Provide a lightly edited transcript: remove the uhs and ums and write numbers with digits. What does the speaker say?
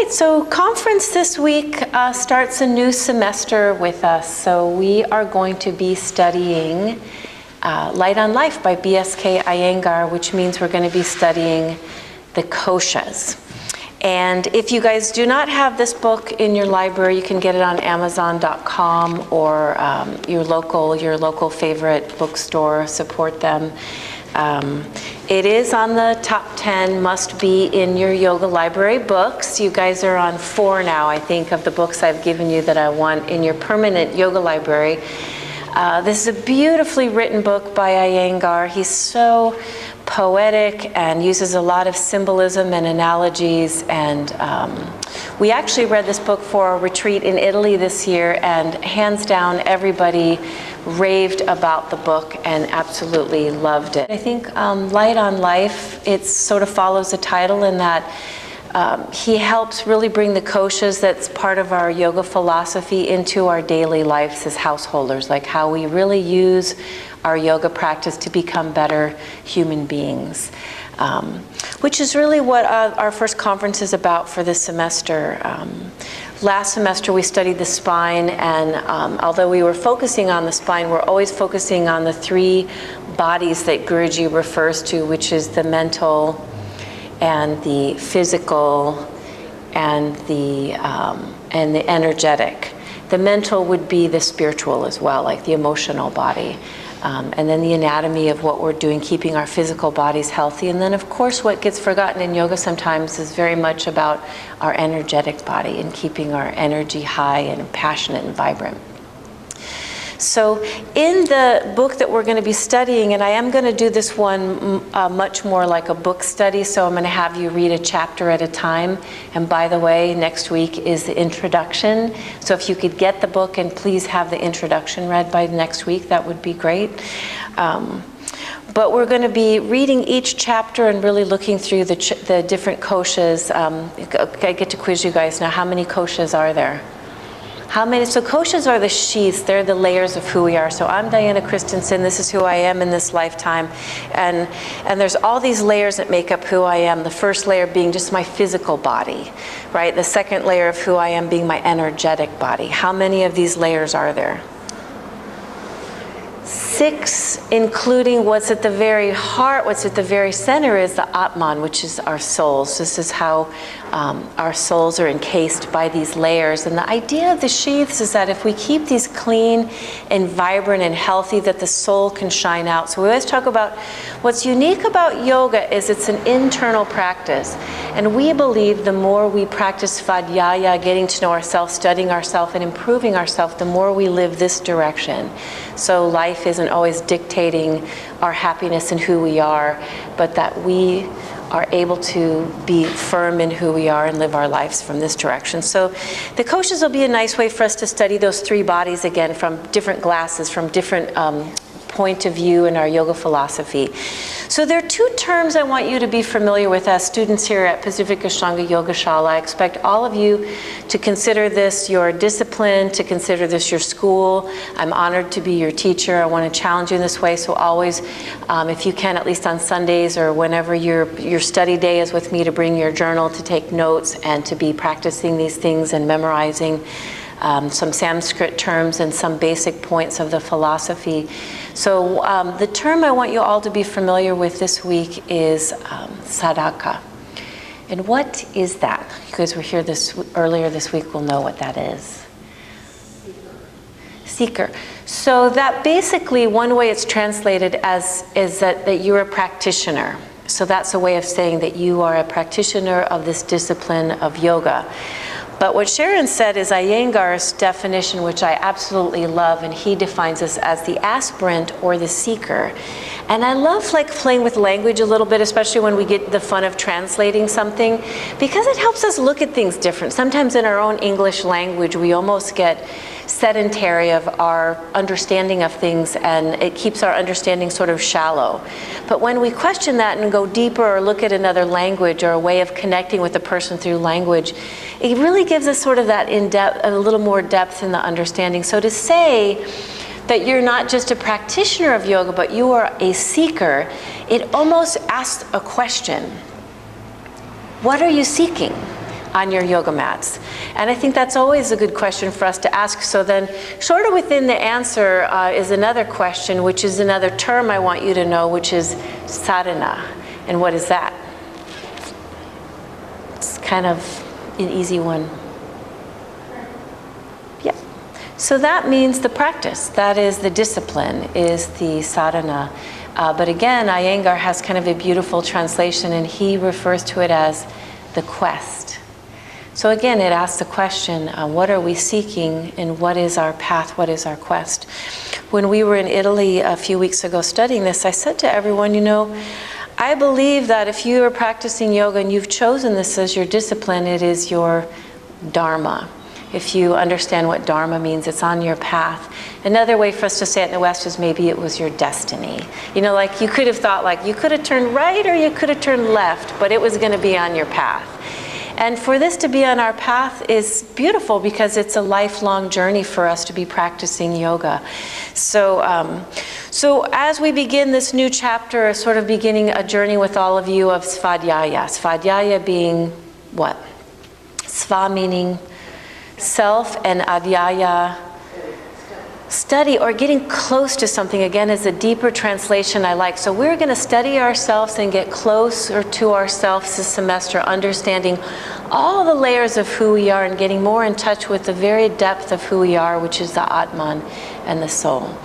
right, so conference this week starts a new semester with us. So we are going to be studying Light on Life by B.S.K. Iyengar, which means we're going to be studying the koshas. And if you guys do not have this book in your library, you can get it on Amazon.com or your local favorite bookstore. Support them. It is on the top 10 must be in your yoga library books. You guys are on 4 now, I think, of the books I've given you that I want in your permanent yoga library. This is a beautifully written book by Iyengar. He's so poetic and uses a lot of symbolism and analogies. And we actually read this book for a retreat in Italy this year, and hands down, everybody raved about the book and absolutely loved it. I think Light on Life, it sort of follows the title in that he helps really bring the koshas that's part of our yoga philosophy into our daily lives as householders, like how we really use our yoga practice to become better human beings, which is really what our first conference is about for this semester. Last semester we studied the spine, and although we were focusing on the spine, we're always focusing on the 3 bodies that Guruji refers to, which is the mental and the physical and the energetic. The mental would be the spiritual as well, like the emotional body. And then the anatomy of what we're doing, keeping our physical bodies healthy. And then, of course, what gets forgotten in yoga sometimes is very much about our energetic body and keeping our energy high and passionate and vibrant. So in the book that we're going to be studying, and I am going to do this one much more like a book study, so I'm going to have you read a chapter at a time. And by the way, next week is the introduction. So if you could get the book and please have the introduction read by next week, that would be great. But we're going to be reading each chapter and really looking through the different koshas. I get to quiz you guys now. How many koshas are there? How many? So koshas are the sheaths. They're the layers of who we are. So I'm Diana Christensen. This is who I am in this lifetime. And there's all these layers that make up who I am. The first layer being just my physical body, right? The second layer of who I am being my energetic body. How many of these layers are there? 6, including what's at the very heart, what's at the very center is the Atman, which is our souls. This is how our souls are encased by these layers. And the idea of the sheaths is that if we keep these clean and vibrant and healthy, that the soul can shine out. So we always talk about what's unique about yoga is it's an internal practice. And we believe the more we practice Svadhyaya, getting to know ourselves, studying ourselves, and improving ourselves, the more we live this direction. So life isn't always dictating our happiness and who we are, but that we are able to be firm in who we are and live our lives from this direction. So the koshas will be a nice way for us to study those 3 bodies again from different glasses, from different point of view in our yoga philosophy. So there are 2 terms I want you to be familiar with as students here at Pacific Ashtanga Yogashala. I expect all of you to consider this your discipline, to consider this your school. I'm honored to be your teacher. I want to challenge you in this way. So always, if you can, at least on Sundays or whenever your study day is with me, to bring your journal to take notes and to be practicing these things and memorizing some Sanskrit terms and some basic points of the philosophy. So the term I want you all to be familiar with this week is sadhaka. And what is that? You guys were here earlier this week, will know what that is. Seeker. So that basically, one way it's translated as is that you're a practitioner. So that's a way of saying that you are a practitioner of this discipline of yoga. But what Sharon said is Iyengar's definition, which I absolutely love, and he defines us as the aspirant or the seeker. And I love playing with language a little bit, especially when we get the fun of translating something, because it helps us look at things different. Sometimes in our own English language, we almost get sedentary of our understanding of things, and it keeps our understanding sort of shallow. But when we question that and go deeper or look at another language or a way of connecting with a person through language, it really gives us sort of that in-depth, a little more depth in the understanding. So to say that you're not just a practitioner of yoga, but you are a seeker, it almost asks a question. What are you seeking? on your yoga mats? And I think that's always a good question for us to ask. So then, sort of within the answer is another question, which is another term I want you to know, which is sadhana. And what is that? It's kind of an easy one. Yeah. So that means the practice. That is the discipline, is the sadhana. But again, Iyengar has kind of a beautiful translation, and he refers to it as the quest. So again, it asks the question, what are we seeking, and what is our path, what is our quest? When we were in Italy a few weeks ago studying this, I said to everyone, you know, I believe that if you are practicing yoga and you've chosen this as your discipline, it is your dharma. If you understand what dharma means, it's on your path. Another way for us to say it in the West is maybe it was your destiny. You know, like you could have thought like you could have turned right or you could have turned left, but it was going to be on your path. And for this to be on our path is beautiful because it's a lifelong journey for us to be practicing yoga. So, so as we begin this new chapter, sort of beginning a journey with all of you of Svadhyaya. Svadhyaya being what? Sva meaning self, and adhyaya, study or getting close to something. Again, is a deeper translation I like. So we're going to study ourselves and get closer to ourselves this semester, understanding all the layers of who we are and getting more in touch with the very depth of who we are, which is the Atman and the soul.